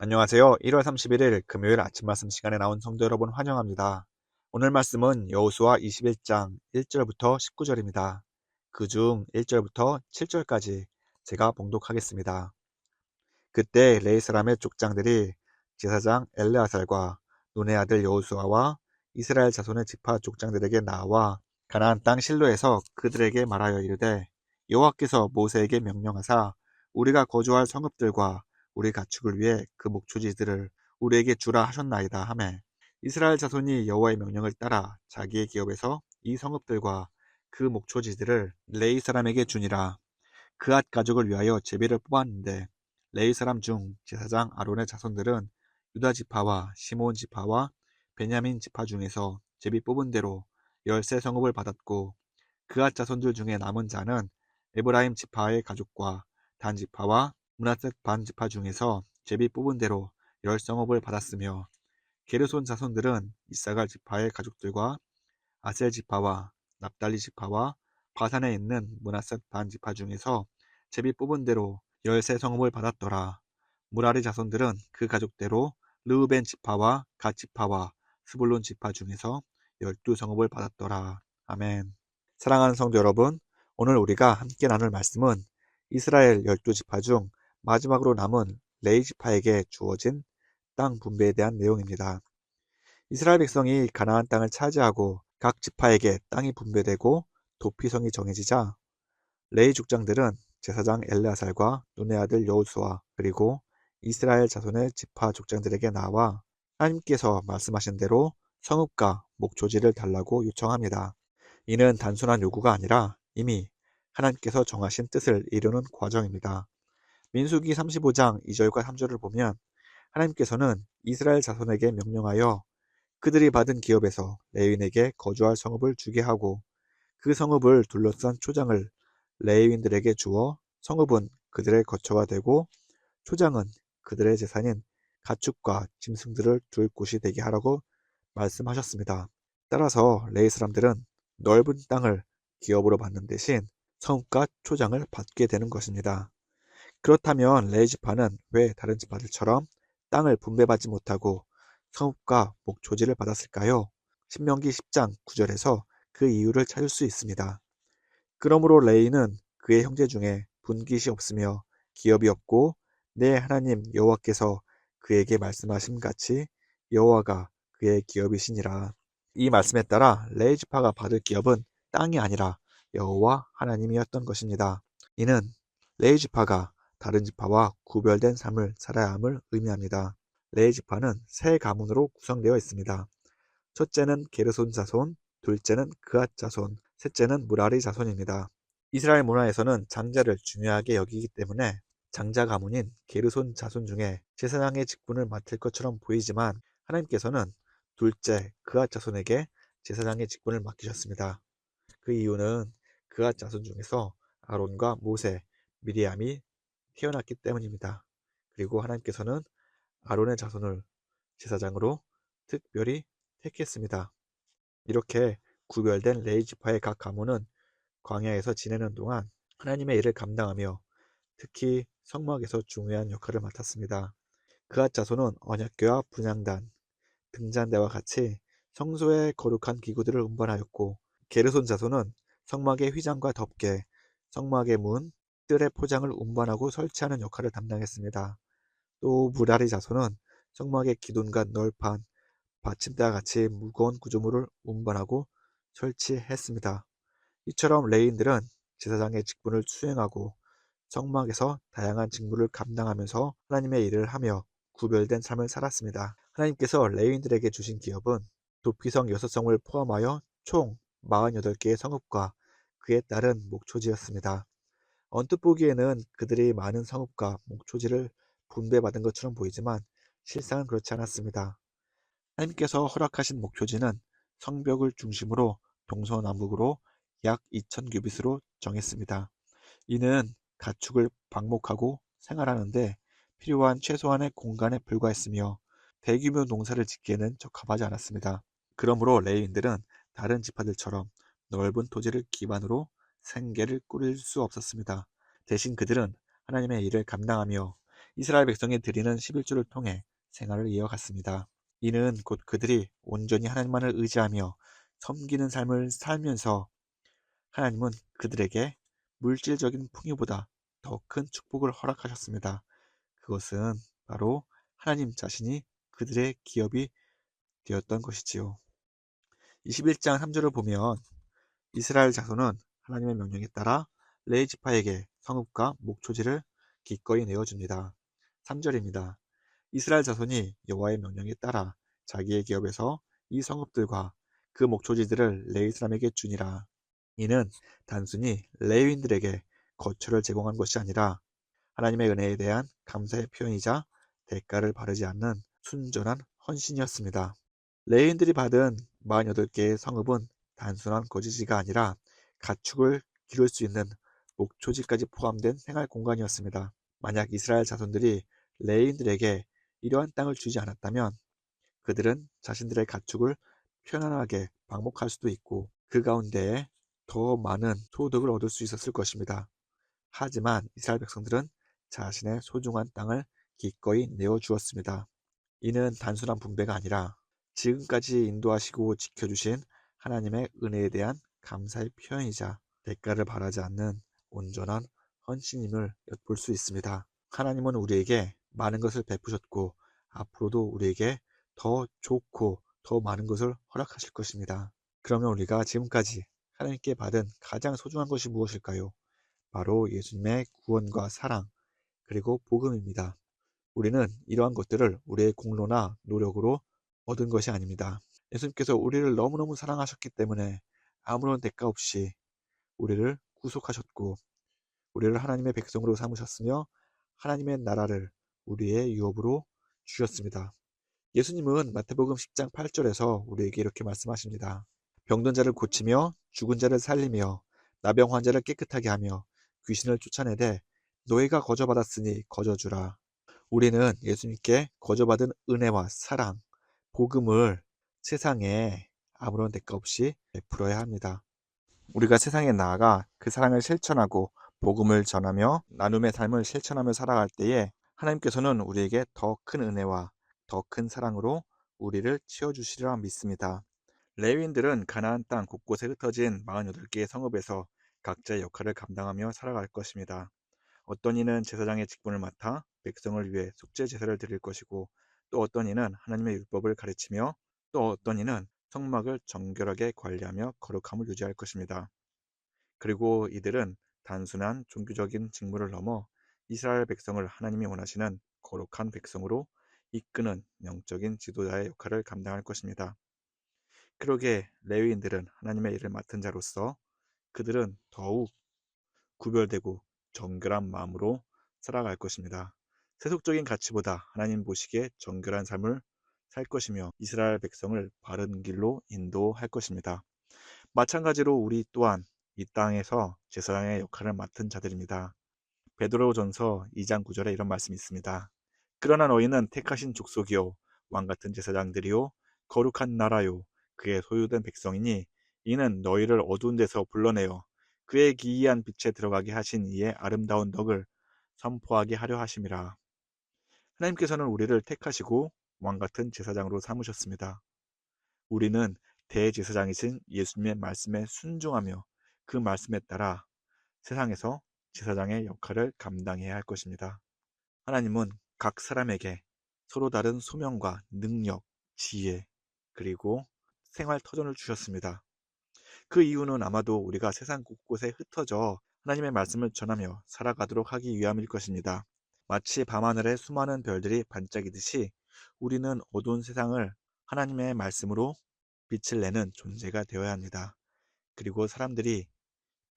안녕하세요. 1월 31일 금요일 아침 말씀 시간에 나온 성도 여러분 환영합니다. 오늘 말씀은 여호수아 21장 1절부터 19절입니다. 그중 1절부터 7절까지 제가 봉독하겠습니다. 그때 레위 사람의 족장들이 제사장 엘르아살과 눈의 아들 여호수아와 이스라엘 자손의 지파 족장들에게 나와 가나안 땅 실로에서 그들에게 말하여 이르되 여호와께서 모세에게 명령하사 우리가 거주할 성읍들과 우리 가축을 위해 그 목초지들을 우리에게 주라 하셨나이다 하매 이스라엘 자손이 여호와의 명령을 따라 자기의 기업에서 이 성읍들과 그 목초지들을 레위 사람에게 주니라. 그앗 가족을 위하여 제비를 뽑았는데 레위 사람 중 제사장 아론의 자손들은 유다 지파와 시므온 지파와 베냐민 지파 중에서 제비 뽑은 대로 13성읍을 받았고 그앗 자손들 중에 남은 자는 에브라임 지파의 가족과 단 지파와 므낫셋 반 지파 중에서 제비 뽑은 대로 10성읍을 받았으며 게르손 자손들은 이사갈 지파의 가족들과 아셀 지파와 납달리 지파와 바산에 있는 므낫셋 반 지파 중에서 제비 뽑은 대로 13성읍을 받았더라. 무라리 자손들은 그 가족대로 르우벤 지파와 갓 지파와 스불론 지파 중에서 12성읍을 받았더라. 아멘. 사랑하는 성도 여러분, 오늘 우리가 함께 나눌 말씀은 이스라엘 12지파 중 마지막으로 남은 레위 지파에게 주어진 땅 분배에 대한 내용입니다. 이스라엘 백성이 가나안 땅을 차지하고 각 지파에게 땅이 분배되고 도피성이 정해지자 레위 족장들은 제사장 엘르아살과 눈의 아들 여호수아 그리고 이스라엘 자손의 지파 족장들에게 나와 하나님께서 말씀하신 대로 성읍과 목초지를 달라고 요청합니다. 이는 단순한 요구가 아니라 이미 하나님께서 정하신 뜻을 이루는 과정입니다. 민수기 35장 2절과 3절을 보면 하나님께서는 이스라엘 자손에게 명령하여 그들이 받은 기업에서 레위인에게 거주할 성읍을 주게 하고 그 성읍을 둘러싼 초장을 레위인들에게 주어 성읍은 그들의 거처가 되고 초장은 그들의 재산인 가축과 짐승들을 둘 곳이 되게 하라고 말씀하셨습니다. 따라서 레위 사람들은 넓은 땅을 기업으로 받는 대신 성읍과 초장을 받게 되는 것입니다. 그렇다면 레위 지파는 왜 다른 지파들처럼 땅을 분배받지 못하고 성읍과 목초지를 받았을까요? 신명기 10장 9절에서 그 이유를 찾을 수 있습니다. 그러므로 레위는 그의 형제 중에 분깃이 없으며 기업이 없고 내 하나님 여호와께서 그에게 말씀하신 같이 여호와가 그의 기업이시니라. 이 말씀에 따라 레위 지파가 받을 기업은 땅이 아니라 여호와 하나님이었던 것입니다. 이는 레위 지파가 다른 지파와 구별된 삶을 살아야 함을 의미합니다. 레위 지파는 세 가문으로 구성되어 있습니다. 첫째는 게르손 자손, 둘째는 그앗 자손, 셋째는 무라리 자손입니다. 이스라엘 문화에서는 장자를 중요하게 여기기 때문에 장자 가문인 게르손 자손 중에 제사장의 직분을 맡을 것처럼 보이지만 하나님께서는 둘째 그앗 자손에게 제사장의 직분을 맡기셨습니다. 그 이유는 그앗 자손 중에서 아론과 모세, 미리암이 태어났기 때문입니다. 그리고 하나님께서는 아론의 자손을 제사장으로 특별히 택했습니다. 이렇게 구별된 레위 지파의 각 가문은 광야에서 지내는 동안 하나님의 일을 감당하며 특히 성막에서 중요한 역할을 맡았습니다. 그앗 자손은 언약궤와 분향단, 등잔대와 같이 성소의 거룩한 기구들을 운반하였고 게르손 자손은 성막의 휘장과 덮개, 성막의 문, 뜰의 포장을 운반하고 설치하는 역할을 담당했습니다. 또 무라리 자손은 성막의 기둥과 널판, 받침대와 같이 무거운 구조물을 운반하고 설치했습니다. 이처럼 레위인들은 제사장의 직분을 수행하고 성막에서 다양한 직무를 감당하면서 하나님의 일을 하며 구별된 삶을 살았습니다. 하나님께서 레위인들에게 주신 기업은 도피성 6성을 포함하여 총 48개의 성읍과 그에 따른 목초지였습니다. 언뜻 보기에는 그들이 많은 성읍과 목초지를 분배받은 것처럼 보이지만 실상은 그렇지 않았습니다. 하나님께서 허락하신 목초지는 성벽을 중심으로 동서남북으로 약 2000규빗으로 정했습니다. 이는 가축을 방목하고 생활하는데 필요한 최소한의 공간에 불과했으며 대규모 농사를 짓기에는 적합하지 않았습니다. 그러므로 레위인들은 다른 지파들처럼 넓은 토지를 기반으로 생계를 꾸릴 수 없었습니다. 대신 그들은 하나님의 일을 감당하며 이스라엘 백성이 드리는 11조를 통해 생활을 이어갔습니다. 이는 곧 그들이 온전히 하나님만을 의지하며 섬기는 삶을 살면서 하나님은 그들에게 물질적인 풍요보다 더 큰 축복을 허락하셨습니다. 그것은 바로 하나님 자신이 그들의 기업이 되었던 것이지요. 21장 3절을 보면 이스라엘 자손은 하나님의 명령에 따라 레위 지파에게 성읍과 목초지를 기꺼이 내어줍니다. 3절입니다. 이스라엘 자손이 여호와의 명령에 따라 자기의 기업에서 이 성읍들과 그 목초지들을 레위 사람에게 주니라. 이는 단순히 레위인들에게 거처를 제공한 것이 아니라 하나님의 은혜에 대한 감사의 표현이자 대가를 바르지 않는 순전한 헌신이었습니다. 레위인들이 받은 48개의 성읍은 단순한 거주지가 아니라 가축을 기를 수 있는 목초지까지 포함된 생활 공간이었습니다. 만약 이스라엘 자손들이 레위인들에게 이러한 땅을 주지 않았다면 그들은 자신들의 가축을 편안하게 방목할 수도 있고 그 가운데에 더 많은 소득을 얻을 수 있었을 것입니다. 하지만 이스라엘 백성들은 자신의 소중한 땅을 기꺼이 내어주었습니다. 이는 단순한 분배가 아니라 지금까지 인도하시고 지켜주신 하나님의 은혜에 대한 감사의 표현이자 대가를 바라지 않는 온전한 헌신임을 엿볼 수 있습니다. 하나님은 우리에게 많은 것을 베푸셨고 앞으로도 우리에게 더 좋고 더 많은 것을 허락하실 것입니다. 그러면 우리가 지금까지 하나님께 받은 가장 소중한 것이 무엇일까요? 바로 예수님의 구원과 사랑, 그리고 복음입니다. 우리는 이러한 것들을 우리의 공로나 노력으로 얻은 것이 아닙니다. 예수님께서 우리를 너무너무 사랑하셨기 때문에 아무런 대가 없이 우리를 구속하셨고 우리를 하나님의 백성으로 삼으셨으며 하나님의 나라를 우리의 유업으로 주셨습니다. 예수님은 마태복음 10장 8절에서 우리에게 이렇게 말씀하십니다. 병든 자를 고치며 죽은 자를 살리며 나병 환자를 깨끗하게 하며 귀신을 쫓아내되 너희가 거저받았으니 거저주라. 우리는 예수님께 거저받은 은혜와 사랑, 복음을 세상에 아무런 대가 없이 베풀어야 합니다. 우리가 세상에 나아가 그 사랑을 실천하고 복음을 전하며 나눔의 삶을 실천하며 살아갈 때에 하나님께서는 우리에게 더 큰 은혜와 더 큰 사랑으로 우리를 채워주시리라 믿습니다. 레위인들은 가나안 땅 곳곳에 흩어진 48개의 성읍에서 각자의 역할을 감당하며 살아갈 것입니다. 어떤 이는 제사장의 직분을 맡아 백성을 위해 속죄 제사를 드릴 것이고 또 어떤 이는 하나님의 율법을 가르치며 또 어떤 이는 성막을 정결하게 관리하며 거룩함을 유지할 것입니다. 그리고 이들은 단순한 종교적인 직무를 넘어 이스라엘 백성을 하나님이 원하시는 거룩한 백성으로 이끄는 영적인 지도자의 역할을 감당할 것입니다. 그러기에 레위인들은 하나님의 일을 맡은 자로서 그들은 더욱 구별되고 정결한 마음으로 살아갈 것입니다. 세속적인 가치보다 하나님 보시기에 정결한 삶을 살 것이며 이스라엘 백성을 바른 길로 인도할 것입니다. 마찬가지로 우리 또한 이 땅에서 제사장의 역할을 맡은 자들입니다. 베드로전서 2장 9절에 이런 말씀이 있습니다. 그러나 너희는 택하신 족속이요 왕같은 제사장들이요 거룩한 나라요 그의 소유된 백성이니 이는 너희를 어두운 데서 불러내어 그의 기이한 빛에 들어가게 하신 이의 아름다운 덕을 선포하게 하려 하심이라. 하나님께서는 우리를 택하시고 왕같은 제사장으로 삼으셨습니다. 우리는 대제사장이신 예수님의 말씀에 순종하며 그 말씀에 따라 세상에서 제사장의 역할을 감당해야 할 것입니다. 하나님은 각 사람에게 서로 다른 소명과 능력, 지혜, 그리고 생활 터전을 주셨습니다. 그 이유는 아마도 우리가 세상 곳곳에 흩어져 하나님의 말씀을 전하며 살아가도록 하기 위함일 것입니다. 마치 밤하늘에 수많은 별들이 반짝이듯이 우리는 어두운 세상을 하나님의 말씀으로 빛을 내는 존재가 되어야 합니다. 그리고 사람들이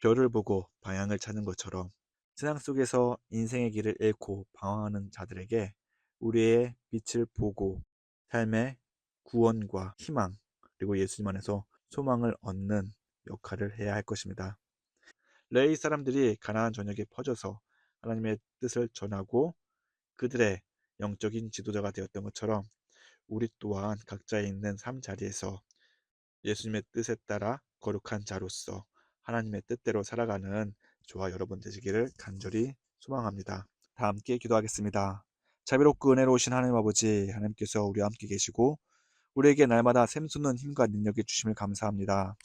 별을 보고 방향을 찾는 것처럼 세상 속에서 인생의 길을 잃고 방황하는 자들에게 우리의 빛을 보고 삶의 구원과 희망 그리고 예수님 안에서 소망을 얻는 역할을 해야 할 것입니다. 레위 사람들이 가나안 전역에 퍼져서 하나님의 뜻을 전하고 그들의 영적인 지도자가 되었던 것처럼 우리 또한 각자의 있는 삶 자리에서 예수님의 뜻에 따라 거룩한 자로서 하나님의 뜻대로 살아가는 저와 여러분 되시기를 간절히 소망합니다. 다 함께 기도하겠습니다. 자비롭고 은혜로우신 하나님 아버지, 하나님께서 우리와 함께 계시고 우리에게 날마다 샘솟는 힘과 능력을 주심을 감사합니다.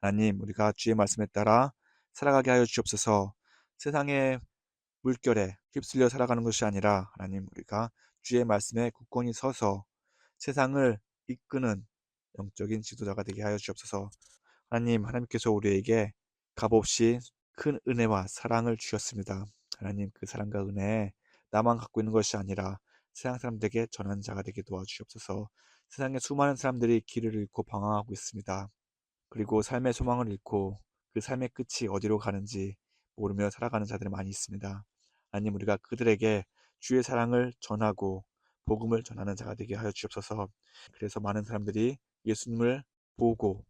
하나님, 우리가 주의 말씀에 따라 살아가게 하여 주옵소서. 세상의 물결에 휩쓸려 살아가는 것이 아니라 하나님, 우리가 주의 말씀에 굳건히 서서 세상을 이끄는 영적인 지도자가 되게 하여 주옵소서. 하나님, 하나님께서 우리에게 값없이 큰 은혜와 사랑을 주셨습니다. 하나님, 그 사랑과 은혜 나만 갖고 있는 것이 아니라 세상 사람들에게 전하는 자가 되게 도와주시옵소서. 세상에 수많은 사람들이 길을 잃고 방황하고 있습니다. 그리고 삶의 소망을 잃고 그 삶의 끝이 어디로 가는지 모르며 살아가는 자들이 많이 있습니다. 하나님, 우리가 그들에게 주의 사랑을 전하고 복음을 전하는 자가 되게 하여 주옵소서. 그래서 많은 사람들이 예수님을 보고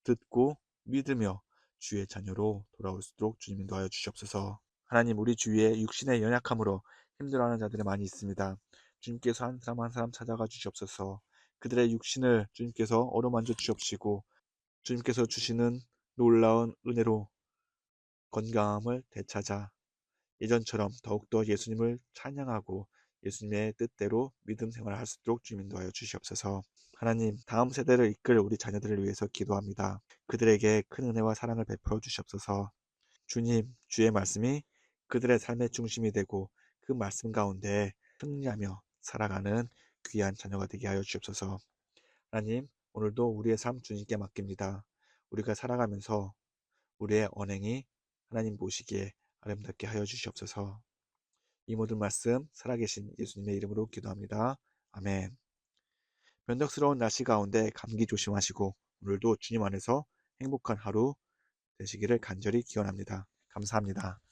듣고 믿으며 주의 자녀로 돌아올 수 있도록 주님 인도하여 주시옵소서. 하나님, 우리 주위에 육신의 연약함으로 힘들어하는 자들이 많이 있습니다. 주님께서 한 사람 한 사람 찾아가 주시옵소서. 그들의 육신을 주님께서 어루만져 주옵시고 주님께서 주시는 놀라운 은혜로 건강함을 되찾아 예전처럼 더욱더 예수님을 찬양하고 예수님의 뜻대로 믿음 생활을 할 수 있도록 주님 인도하여 주시옵소서. 하나님, 다음 세대를 이끌 우리 자녀들을 위해서 기도합니다. 그들에게 큰 은혜와 사랑을 베풀어 주시옵소서. 주님, 주의 말씀이 그들의 삶의 중심이 되고 그 말씀 가운데 승리하며 살아가는 귀한 자녀가 되게 하여 주옵소서. 하나님, 오늘도 우리의 삶 주님께 맡깁니다. 우리가 살아가면서 우리의 언행이 하나님 보시기에 아름답게 하여 주시옵소서. 이 모든 말씀 살아계신 예수님의 이름으로 기도합니다. 아멘. 변덕스러운 날씨 가운데 감기 조심하시고 오늘도 주님 안에서 행복한 하루 되시기를 간절히 기원합니다. 감사합니다.